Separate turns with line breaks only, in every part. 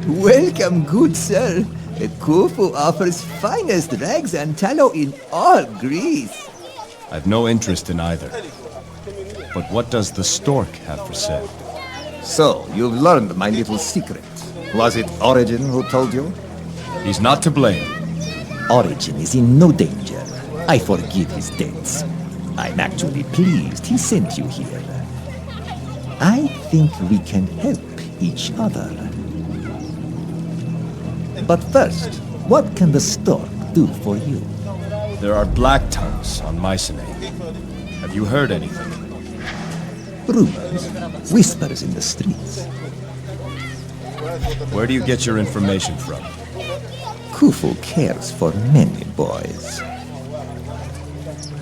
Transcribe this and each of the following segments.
Welcome, good sir. Khufu offers finest rags and tallow in all Greece.
I've no interest in either. But what does the stork have for sale?
So, you've learned my little secret. Was it Origin who told you?
He's not to blame.
Origin is in no danger. I forgive his debts. I'm actually pleased he sent you here. I think we can help each other. But first, what can the stork do for you?
There are black tongues on Mycenae. Have you heard anything?
Rumors, whispers in the streets.
Where do you get your information from?
Khufu cares for many boys.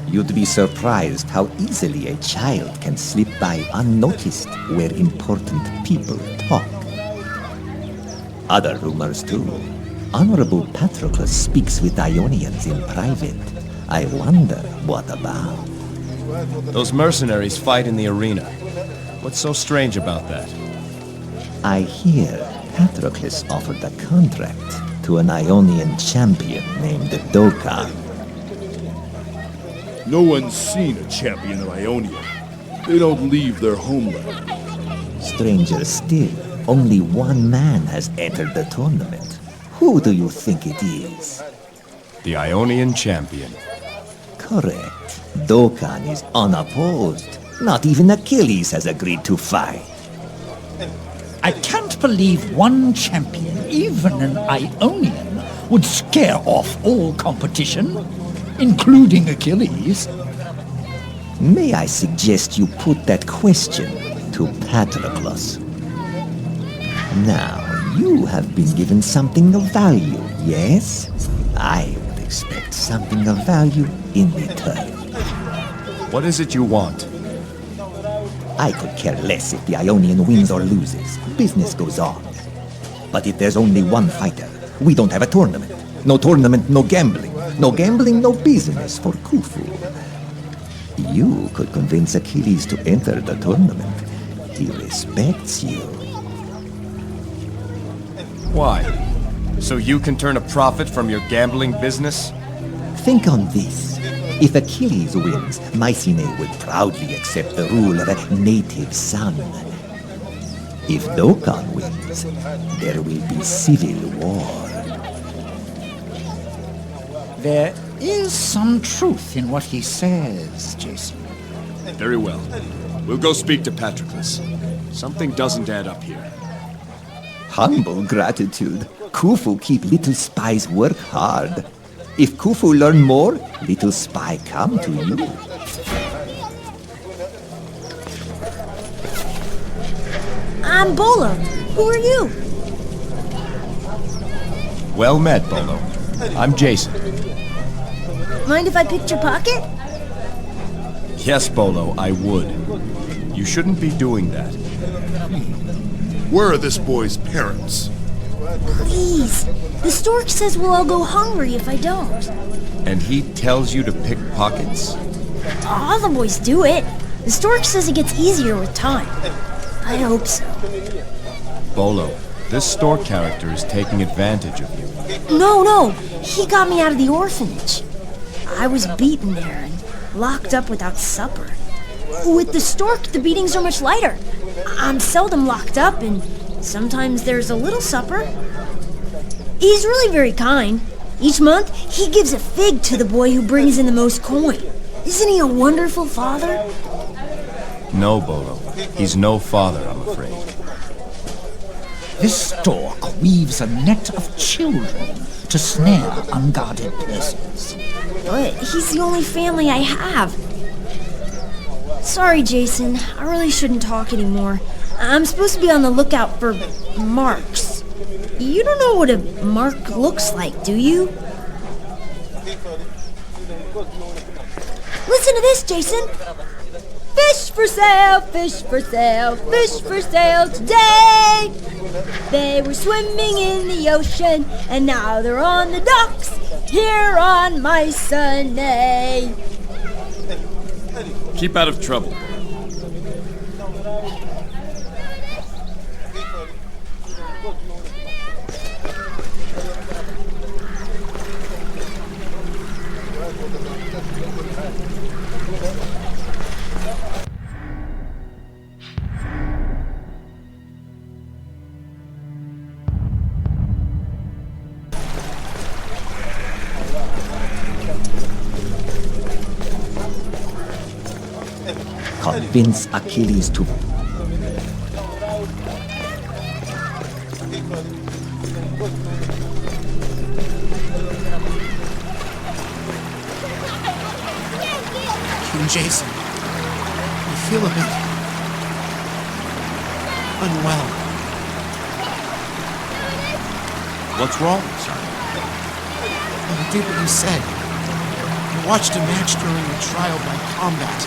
You'd be surprised how easily a child can slip by unnoticed where important people talk. Other rumors too. Honorable Patroclus speaks with Ionians in private. I wonder what about.
Those mercenaries fight in the arena. What's so strange about that?
I hear Patroclus offered a contract to an Ionian champion named Dokkan.
No one's seen a champion of Ionia. They don't leave their homeland.
Stranger still, only one man has entered the tournament. Who do you think it is?
The Ionian champion.
Correct. Dokkan is unopposed. Not even Achilles has agreed to fight.
I can't believe one champion, even an Ionian, would scare off all competition, including Achilles.
May I suggest you put that question to Patroclus? Now, you have been given something of value, yes? I would expect something of value in return.
What is it you want?
I could care less if the Ionian wins or loses. Business goes on. But if there's only one fighter, we don't have a tournament. No tournament, no gambling. No gambling, no business for Khufu. You could convince Achilles to enter the tournament. He respects you.
Why? So you can turn a profit from your gambling business?
Think on this. If Achilles wins, Mycenae would proudly accept the rule of a native son. If Dokkan wins, there will be civil war.
There is some truth in what he says, Jason.
Very well. We'll go speak to Patroclus. Something doesn't add up here.
Humble gratitude. Khufu keep little spies work hard. If Khufu learn more, little spy come to you.
I'm Bolo. Who are you?
Well met, Bolo. I'm Jason.
Mind if I picked your pocket?
Yes, Bolo, I would. You shouldn't be doing that.
Where are this boy's parents?
Please. The stork says we'll all go hungry if I don't.
And he tells you to pick pockets?
All the boys do it. The stork says it gets easier with time. I hope so.
Bolo, this store character is taking advantage of you.
No. He got me out of the orphanage. I was beaten there and locked up without supper. With the stork, the beatings are much lighter. I'm seldom locked up, and sometimes there's a little supper. He's really very kind. Each month, he gives a fig to the boy who brings in the most coin. Isn't he a wonderful father?
No, Bolo. He's no father, I'm afraid.
This stork weaves a net of children to snare unguarded persons.
But he's the only family I have. Sorry, Jason. I really shouldn't talk anymore. I'm supposed to be on the lookout for marks. You don't know what a mark looks like, do you? Listen to this, Jason. Fish for sale, fish for sale, fish for sale today. They were swimming in the ocean, and now they're on the docks here on Mycenae.
Keep out of trouble.
Convince Achilles to...
King Jason, I feel a bit unwell.
What's wrong, son?
I did what you said. I watched a match during the trial by combat.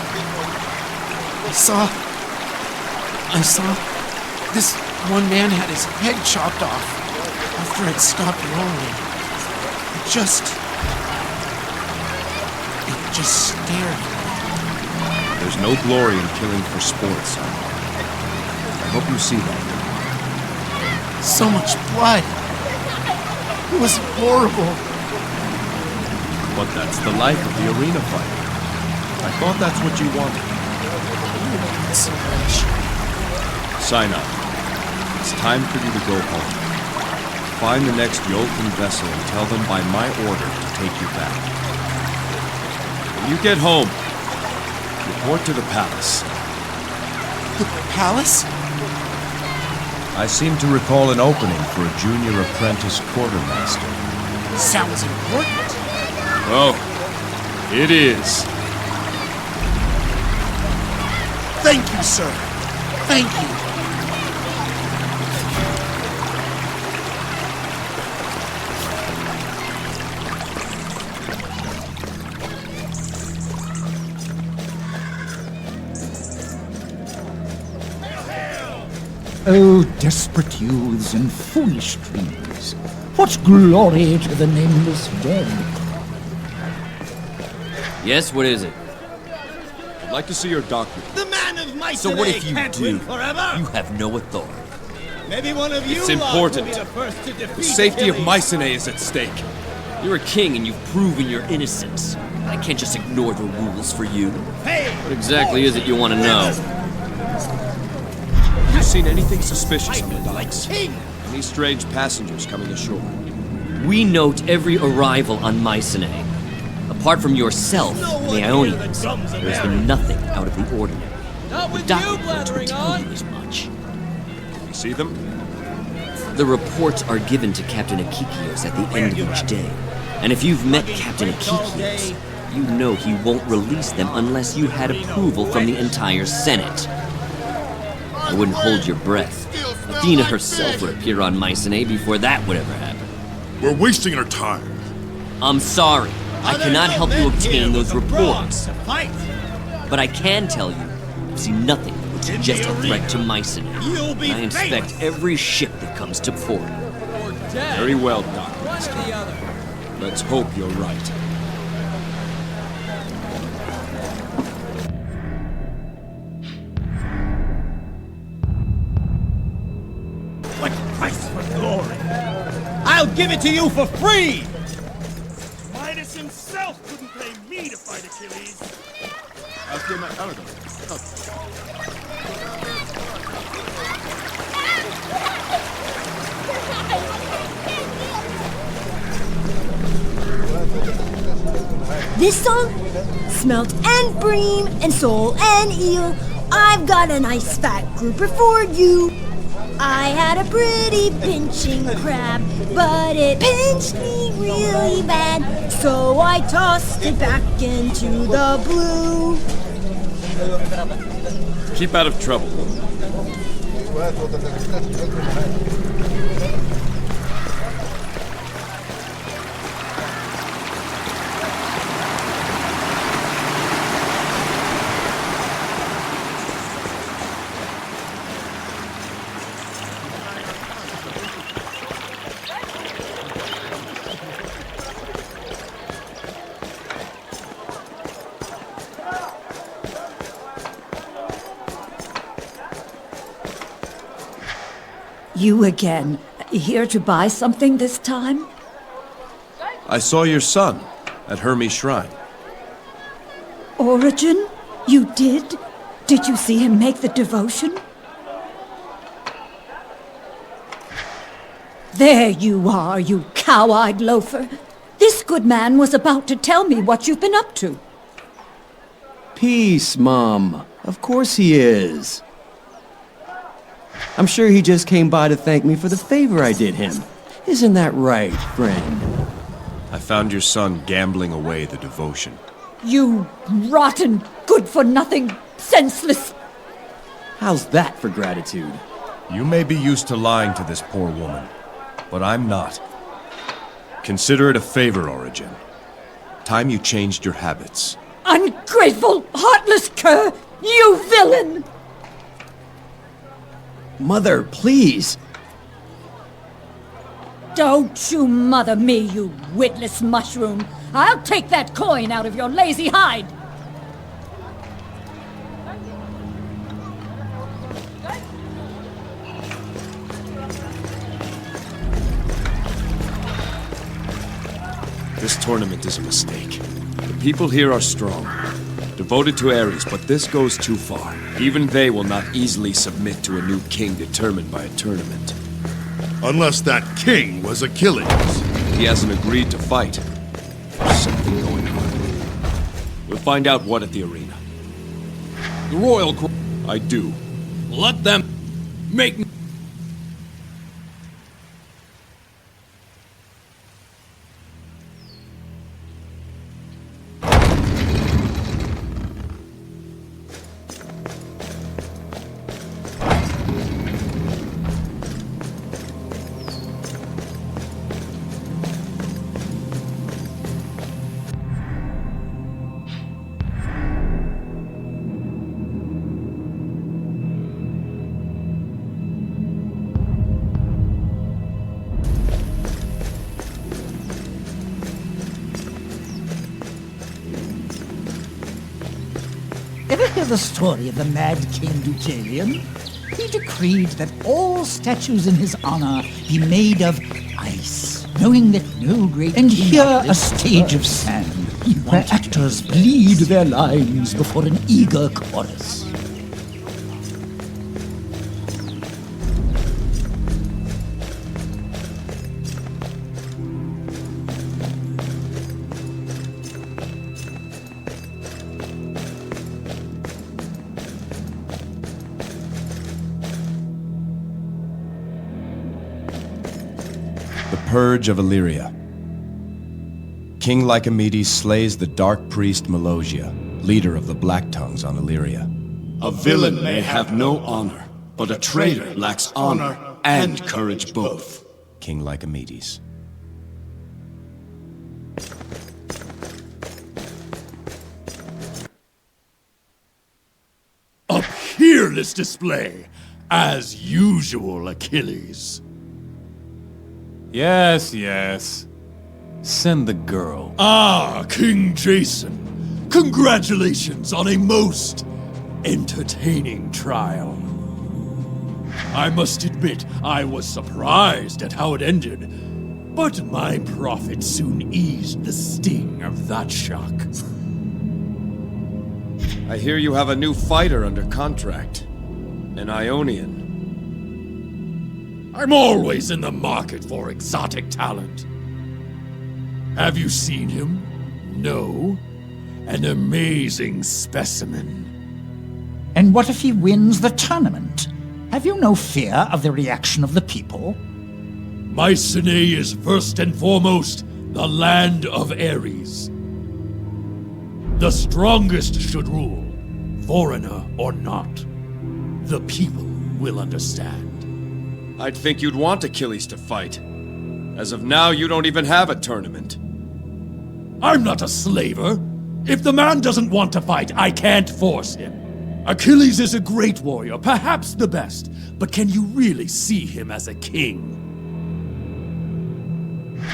I saw this one man had his head chopped off after it stopped rolling. It just scared me.
There's no glory in killing for sport, son. I hope you see that.
So much blood. It was horrible.
But that's the life of the arena fight. I thought that's what you wanted.
Not so much.
Sign up. It's time for you to go home. Find the next Jotun vessel and tell them by my order to take you back. When you get home, report to the palace.
The palace?
I seem to recall an opening for a junior apprentice quartermaster.
Sounds important.
Oh, it is.
Thank you, sir. Thank you.
Oh, desperate youths and foolish dreams, what glory to the nameless dead.
Yes, what is it?
I'd like to see your document.
The man of Mycenae
So what if you
can't
do?
win forever.
You have no authority.
Maybe one of you
It's
lot will
important.
be the first to defeat
The safety of
Achilles.
Mycenae is at stake.
You're a king and you've proven your innocence. I can't just ignore the rules for you.
Hey,
What exactly is it you want to know?
Have you seen anything suspicious on the docks?
king.
Any strange passengers coming ashore?
We note every arrival on Mycenae. Apart from yourself,
No one
the
here
Ionians,
that drums a
there's
merry.
been nothing out of the ordinary.
Not
The
with you
document will
blathering
tell
on.
you as much.
You see them?
The reports are given to Captain Akikios at the end of each day. And if you've met Captain Akikios, you know he won't release them unless you had approval from the entire Senate. I wouldn't hold your breath. Athena herself would appear on Mycenae before that would ever happen.
We're wasting our time.
I'm sorry. I cannot help you obtain those reports.
To fight.
But I can tell you, I've seen nothing that would suggest a threat to Mycenae.
You'll be
And I inspect
famous.
every ship that comes to port.
Or dead.
Very well,
One
Doctor.
or the other.
Let's hope you're right.
What price for glory? I'll give it to you for free.
Midas himself couldn't pay me to fight Achilles.
I'll get my Argonauts.
This song? Smelt and bream and sole and eel. I've got a nice fat grouper for you. I had a pretty pinching crab, but it pinched me really bad. So I tossed it back into the blue.
Keep out of trouble.
You again. Here to buy something this time?
I saw your son at Hermes' shrine.
Origin? You did? Did you see him make the devotion? There you are, you cow-eyed loafer. This good man was about to tell me what you've been up to.
Peace, Mom. Of course he is. I'm sure he just came by to thank me for the favor I did him. Isn't that right, friend?
I found your son gambling away the devotion.
You rotten, good-for-nothing, senseless...
How's that for gratitude?
You may be used to lying to this poor woman, but I'm not. Consider it a favor, Origin. Time you changed your habits.
Ungrateful, heartless cur! You villain!
Mother, please!
Don't you mother me, you witless mushroom! I'll take that coin out of your lazy hide!
This tournament is a mistake. The people here are strong, devoted to Ares, but this goes too far. Even they will not easily submit to a new king determined by a tournament.
Unless that king was Achilles.
He hasn't agreed to fight. There's something going on. We'll find out what at the arena.
The royal...
I do.
Let them make...
Ever hear the story of the mad King Deucalion? He decreed that all statues in his honor be made of ice, knowing that no great and here a stage of sand, where actors bleed their lines before an eager chorus.
Purge of Illyria. King Lycomedes slays the dark priest Melosia, leader of the Black Tongues on Illyria.
A villain may have no honor, but a traitor lacks honor and courage both.
King Lycomedes.
A peerless display, as usual, Achilles.
Yes, yes. Send the girl.
Ah, King Jason. Congratulations on a most entertaining trial. I must admit, I was surprised at how it ended, but my prophet soon eased the sting of that shock.
I hear you have a new fighter under contract. An Ionian.
I'm always in the market for exotic talent. Have you seen him? No? An amazing specimen.
And what if he wins the tournament? Have you no fear of the reaction of the people?
Mycenae is first and foremost the land of Ares. The strongest should rule, foreigner or not. The people will understand.
I'd think you'd want Achilles to fight. As of now, you don't even have a tournament.
I'm not a slaver. If the man doesn't want to fight, I can't force him. Achilles is a great warrior, perhaps the best, but can you really see him as a king?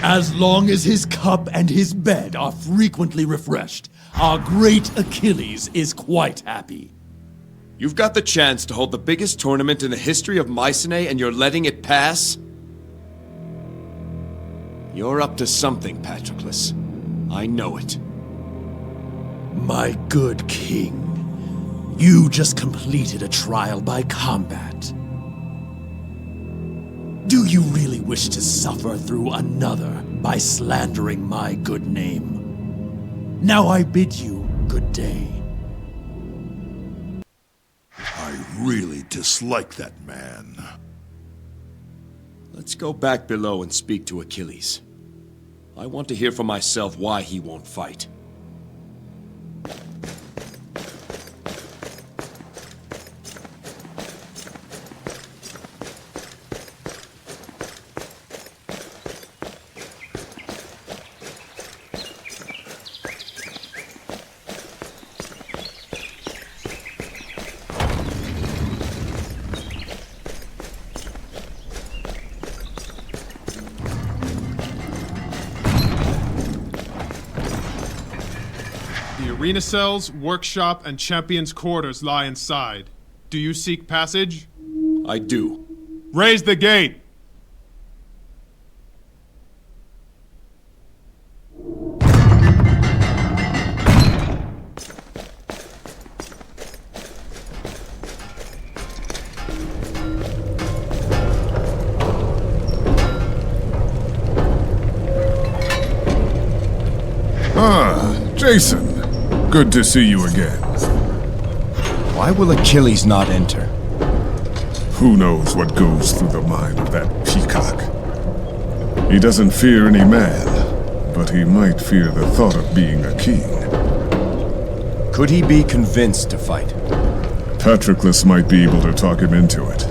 As long as his cup and his bed are frequently refreshed, our great Achilles is quite happy.
You've got the chance to hold the biggest tournament in the history of Mycenae and you're letting it pass? You're up to something, Patroclus. I know it.
My good king, you just completed a trial by combat. Do you really wish to suffer through another by slandering my good name? Now I bid you good day. really dislike that man.
Let's go back below and speak to Achilles. I want to hear for myself why he won't fight.
The arena cells, workshop, and champion's quarters lie inside. Do you seek passage?
I do.
Raise the gate!
Jason, good to see you again.
Why will Achilles not enter?
Who knows what goes through the mind of that peacock? He doesn't fear any man, but he might fear the thought of being a king.
Could he be convinced to fight?
Patroclus might be able to talk him into it,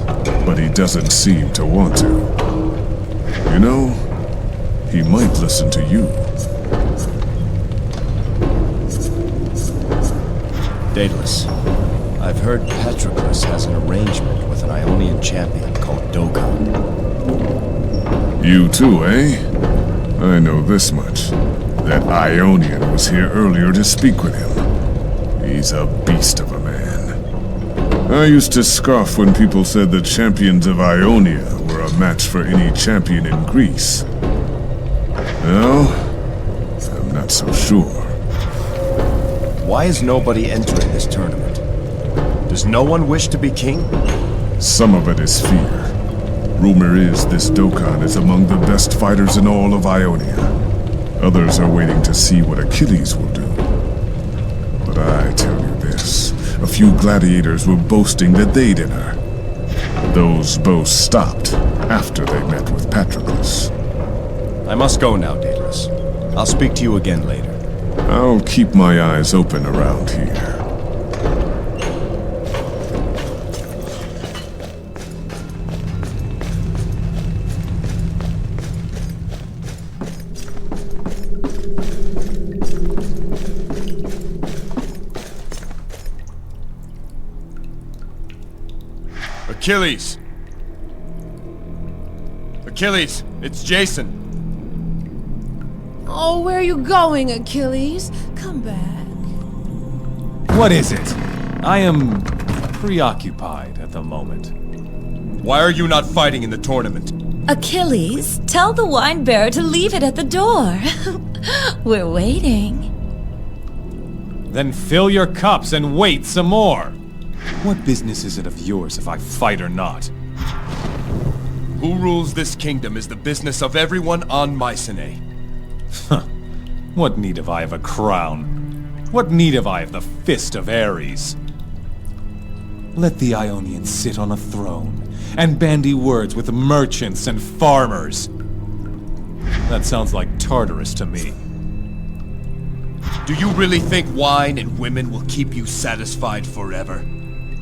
but he doesn't seem to want to. You know, he might listen to you.
Daedalus, I've heard Patroclus has an arrangement with an Ionian champion called Dokkan.
You too, eh? I know this much. That Ionian was here earlier to speak with him. He's a beast of a man. I used to scoff when people said the champions of Ionia were a match for any champion in Greece. Now, I'm not so sure.
Why is nobody entering this tournament? Does no one wish to be king?
Some of it is fear. Rumor is this Dokkan is among the best fighters in all of Ionia. Others are waiting to see what Achilles will do. But I tell you this, a few gladiators were boasting that they did her. Those boasts stopped after they met with Patroclus.
I must go now, Daedalus. I'll speak to you again later.
I'll keep my eyes open around here.
Achilles! Achilles, it's Jason.
Oh, where are you going, Achilles? Come back.
What is it? I am preoccupied at the moment.
Why are you not fighting in the tournament?
Achilles, tell the wine bearer to leave it at the door. We're waiting.
Then fill your cups and wait some more. What business is it of yours if I fight or not?
Who rules this kingdom is the business of everyone on Mycenae.
What need have I of a crown? What need have I of the fist of Ares? Let the Ionians sit on a throne and bandy words with merchants and farmers. That sounds like Tartarus to me.
Do you really think wine and women will keep you satisfied forever?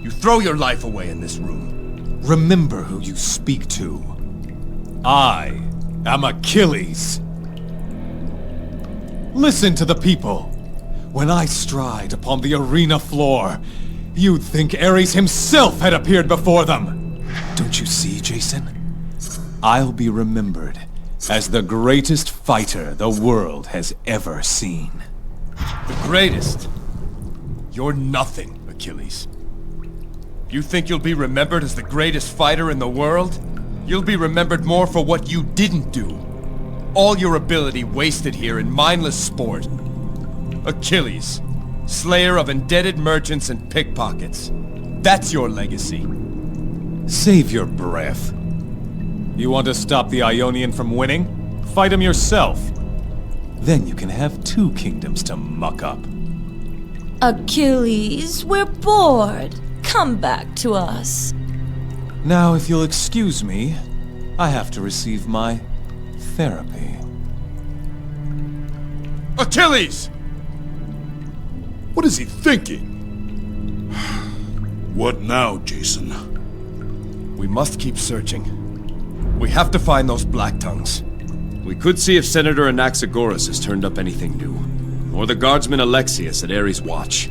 You throw your life away in this room.
Remember who you speak to. I am Achilles. Listen to the people. When I stride upon the arena floor, you'd think Ares himself had appeared before them. Don't you see, Jason? I'll be remembered as the greatest fighter the world has ever seen.
The greatest? You're nothing, Achilles. You think you'll be remembered as the greatest fighter in the world? You'll be remembered more for what you didn't do. All your ability wasted here in mindless sport. Achilles, slayer of indebted merchants and pickpockets. That's your legacy.
Save your breath. You want to stop the Ionian from winning? Fight him yourself. Then you can have 2 kingdoms to muck up.
Achilles, we're bored.
Come back to us.
Now, if you'll excuse me, I have to receive my therapy.
Achilles! What is he thinking?
What now, Jason?
We must keep searching. We have to find those Black Tongues. We could see if Senator Anaxagoras has turned up anything new. Or the guardsman Alexius at Ares' watch.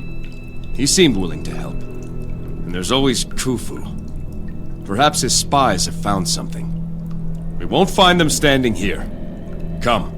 He seemed willing to help. And there's always Khufu. Perhaps his spies have found something. We won't find them standing here. Come.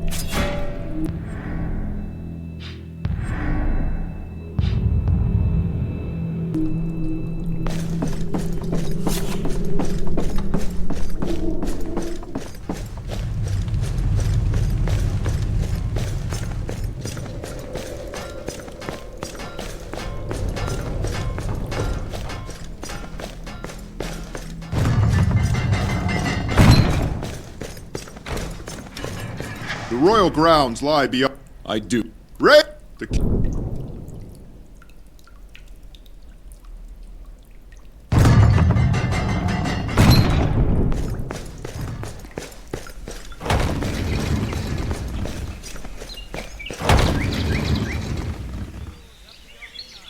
The royal grounds lie beyond...
I do.
Ray!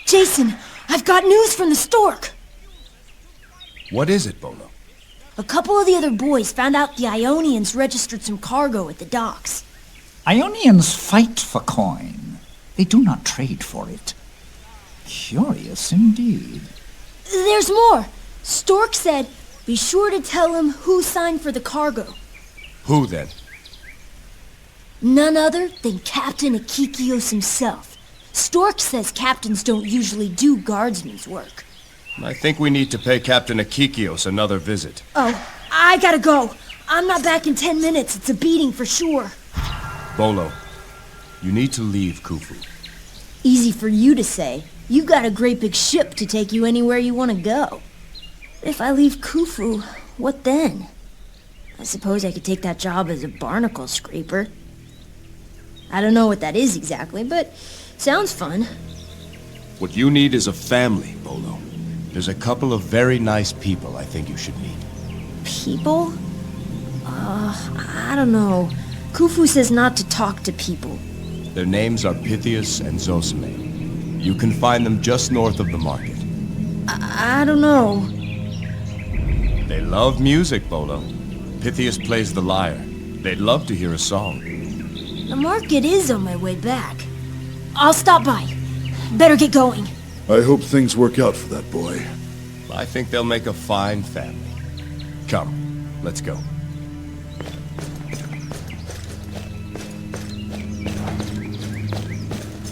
Jason, I've got news from the stork.
What is it, Bolo?
A couple of the other boys found out the Ionians registered some cargo at the docks.
Ionians fight for coin. They do not trade for it. Curious indeed.
There's more. Stork said, be sure to tell him who signed for the cargo.
Who then?
None other than Captain Akikios himself. Stork says captains don't usually do guardsmen's work.
I think we need to pay Captain Akikios another visit.
Oh, I gotta go. I'm not back in 10 minutes. It's a beating for sure.
Bolo, you need to leave Khufu.
Easy for you to say. You got a great big ship to take you anywhere you want to go. If I leave Khufu, what then? I suppose I could take that job as a barnacle scraper. I don't know what that is exactly, but sounds fun.
What you need is a family, Bolo. There's a couple of very nice people I think you should meet.
People? I don't know. Khufu says not to talk to people.
Their names are Pythias and Zosime. You can find them just north of the market.
I don't know.
They love music, Bolo. Pythias plays the lyre. They'd love to hear a song.
The market is on my way back. I'll stop by. Better get going.
I hope things work out for that boy.
I think they'll make a fine family. Come, let's go.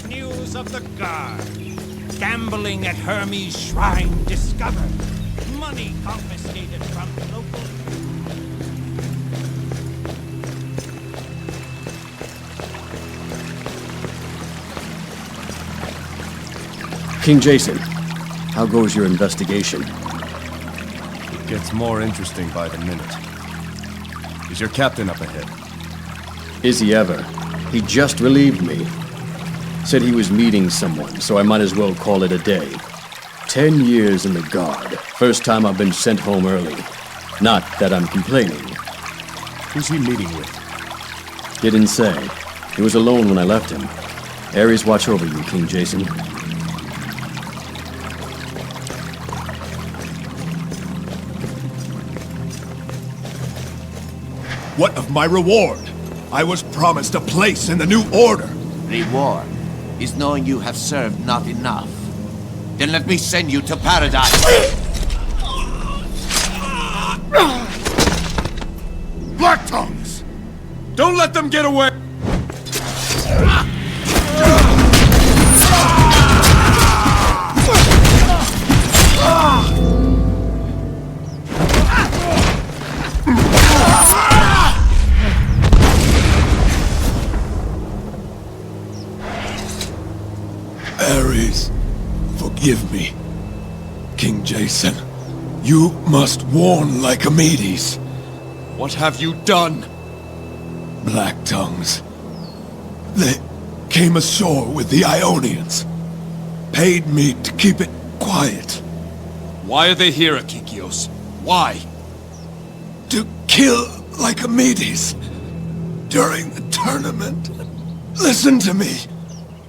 News of the guard. Gambling at Hermes' shrine discovered. Money confiscated from local...
King Jason, how goes your investigation?
It gets more interesting by the minute. Is your captain up ahead?
Is he ever? He just relieved me. Said he was meeting someone, so I might as well call it a day. 10 years in the Guard. First time I've been sent home early. Not that I'm complaining.
Who's he meeting with?
Didn't say. He was alone when I left him. Ares watch over you, King Jason.
What of my reward? I was promised a place in the new order.
Reward is knowing you have served not enough. Then let me send you to paradise.
Black Tongues!
Don't let them get away!
Ares, forgive me. King Jason, you must warn Lycomedes.
What have you done?
Black Tongues. They came ashore with the Ionians. Paid me to keep it quiet.
Why are they here, Akikios? Why?
To kill Lycomedes during the tournament. Listen to me.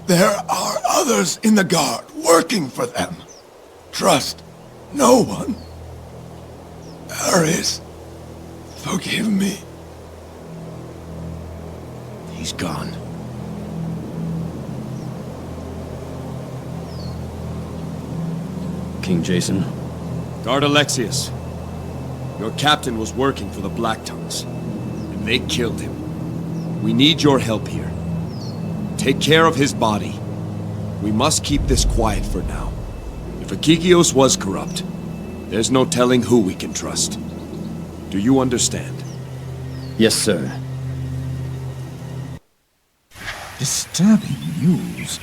There are others in the guard working for them. Trust no one. Ares, forgive me.
He's gone. King Jason.
Guard Alexius. Your captain was working for the Blacktongues, and they killed him. We need your help here. Take care of his body. We must keep this quiet for now. If Akikios was corrupt, there's no telling who we can trust. Do you understand?
Yes, sir.
Disturbing news.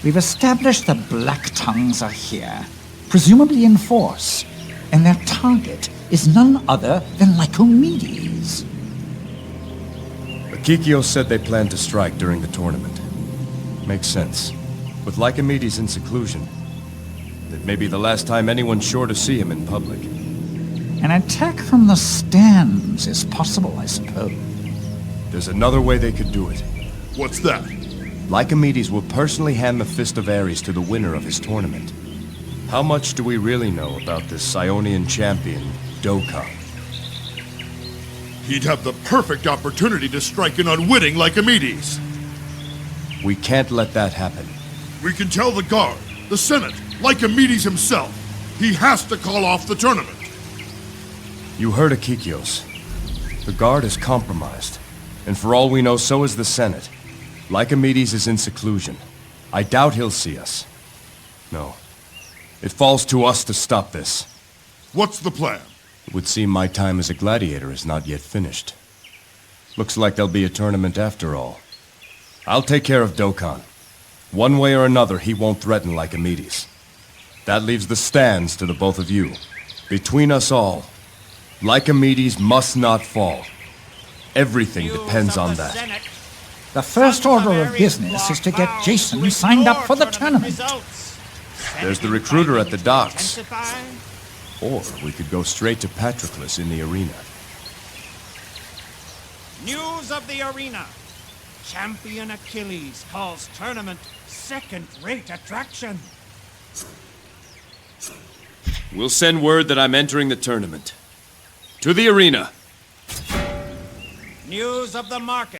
We've established the Black Tongues are here, presumably in force, and their target is none other than Lycomedes.
Akikios said they planned to strike during the tournament. Makes sense. With Lycomedes in seclusion, it may be the last time anyone's sure to see him in public.
An attack from the stands is possible, I suppose.
There's another way they could do it.
What's that?
Lycomedes will personally hand the Fist of Ares to the winner of his tournament. How much do we really know about this Ionian champion, Dokkan?
He'd have the perfect opportunity to strike an unwitting Lycomedes.
We can't let that happen.
We can tell the guard, the Senate, Lycomedes himself. He has to call off the tournament.
You heard Akikios. The guard is compromised. And for all we know, so is the Senate. Lycomedes is in seclusion. I doubt he'll see us. No. It falls to us to stop this.
What's the plan?
It would seem my time as a gladiator is not yet finished. Looks like there'll be a tournament after all. I'll take care of Dokkan. One way or another, he won't threaten Lycomedes. That leaves the stands to the both of you. Between us all, Lycomedes must not fall. Everything depends on that.
The first order of business is to get Jason signed up for the tournament.
There's the recruiter at the docks. Or we could go straight to Patroclus in the arena.
News of the arena. Champion Achilles calls tournament second-rate attraction.
We'll send word that I'm entering the tournament. To the arena.
News of the market.